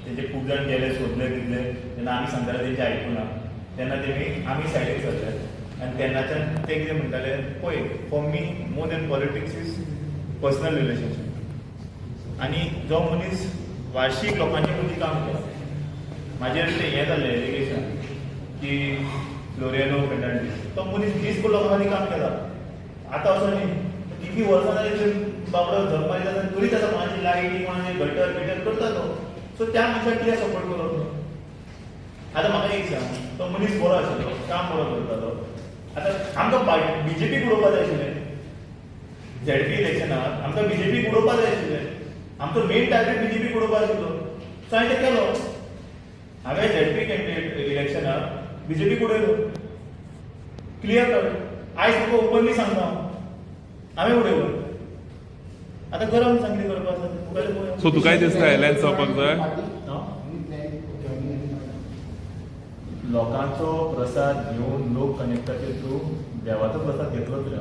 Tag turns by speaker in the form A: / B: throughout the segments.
A: तेजे खूप जाण गेले सोदले तितले तेन्ना आमी सांगताले तेंचे आयकुना तेन्ना तेमी आमी सायडीक सरले आनी तेन्नाच्यान ते कितें म्हणटाले पळय for me more than politics is personal relationship आनी जो मनीस वार्शीक लोकांचे मदीं काम केला म्हाजेर तें हें जाल्लें एलिगेशन की फ्लोरियानो फेर्नांडीस तो मनीस 20 लोकां मदीं काम केला आतां असो न्ही कितलीं वर्सां जाली बाबडो जग मारी जाता तरी ताका कोणाची लायटी कोणाची गटर बिटर करता तो सो त्या मनशाक कित्याक सपोर्ट करप आतां म्हाका एक सांग तो मनीस बरो आशिल्लो काम बरो करतालो आतां आमकां बीजेपी उडोवपा जाय आशिल्लें झेडपी इलेक्शनाक आमकां बीजेपी उडोवपा जाय आशिल्लें आमचो मेन टार्गेट बीजेपी उडोवपा आशिल्लो सो हांवें तें केलो हांवें झेडपी कॅन्डिडेट इलेक्शनाक बीजेपी उडयलो क्लियर कट आयज तुका ओपनली सांगता हांवें उडयलो आतां गरम सांगली करपाक
B: सो तुका दिसता एलायन्स जावपाक जाय
A: लोकांचो प्रसाद घेवन लोक कनेक्टाचे थ्रू देवाचो प्रसाद घेतलोच रे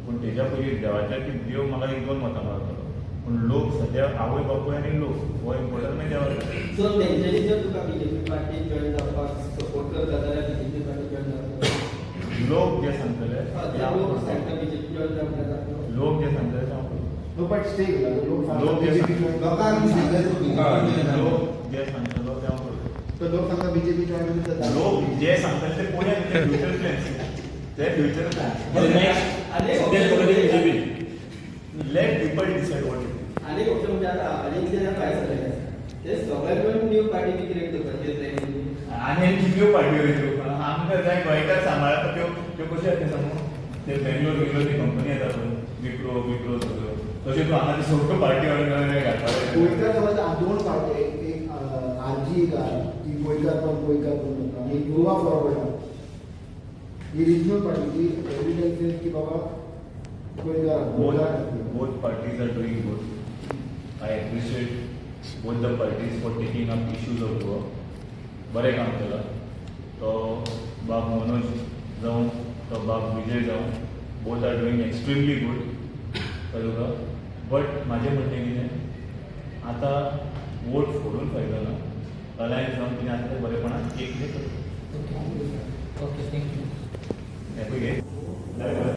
A: पूण तेज्या पयलीं देवाच्या की देव म्हाका एक 2 मतां मारतलो पूण लोक सद्या आवय बापूय आनी लोक हो इम्पॉर्टंट मागीर देवाचो
C: सो तेंच्यांनी जर तुका बीजेपी पार्टी जॉइन जावपाक सपोर्ट करता जाल्यार बीजेपी पार्टी जॉइन जावपाक
A: लोक जे सांगतले
C: लोक सांगता बीजेपी जॉइन जावपाक
A: लोक जे सांगतले ते हांव
D: No, but stay.
A: लोक जे सांगतलो ते हांव करतलो
D: तो लोक सांगता बीजेपी जॉइन करता
A: लोक जे सांगतले ते पळोवया ते फ्युचर प्लॅन्स ते future plans let people decide what
C: आणि गोष्ट म्हणजे आता आणि कितें काय जालें ते सगळ्यांनी न्यू पार्टी क्रिएट करपाची ट्रेनिंग
A: आनी कितल्यो पार्ट्यो येत्यो आमकां जाय गोंयकार सांबाळटा त्यो कश्यो येता सांगू ते बेंगलोर ती कंपनी येता पळय विप्रो सगळ्यो तशें तूं हांगा सगळ्यो पार्टी घालपाक
D: गोंयकार समज 2 पार्टी एक आरजी ती गोंयकार पण आणि गोवा फॉरवर्ड ही रिजनल पार्टी एव्हिडन्स की बाबा
A: both parties are doing good. I appreciate both the parties for taking up issues of Goa. बरें काम केलां तो बाब मनोज जावं तो बाब विजय जावं both are doing extremely good. कळ्ळें तुका बट म्हाजें म्हणणें कितें आतां वोट फोडून फायदो ना अलायन्स जावन कितें आसा तें बरेपणान एक
C: ओके थँक्यू
A: हें पळय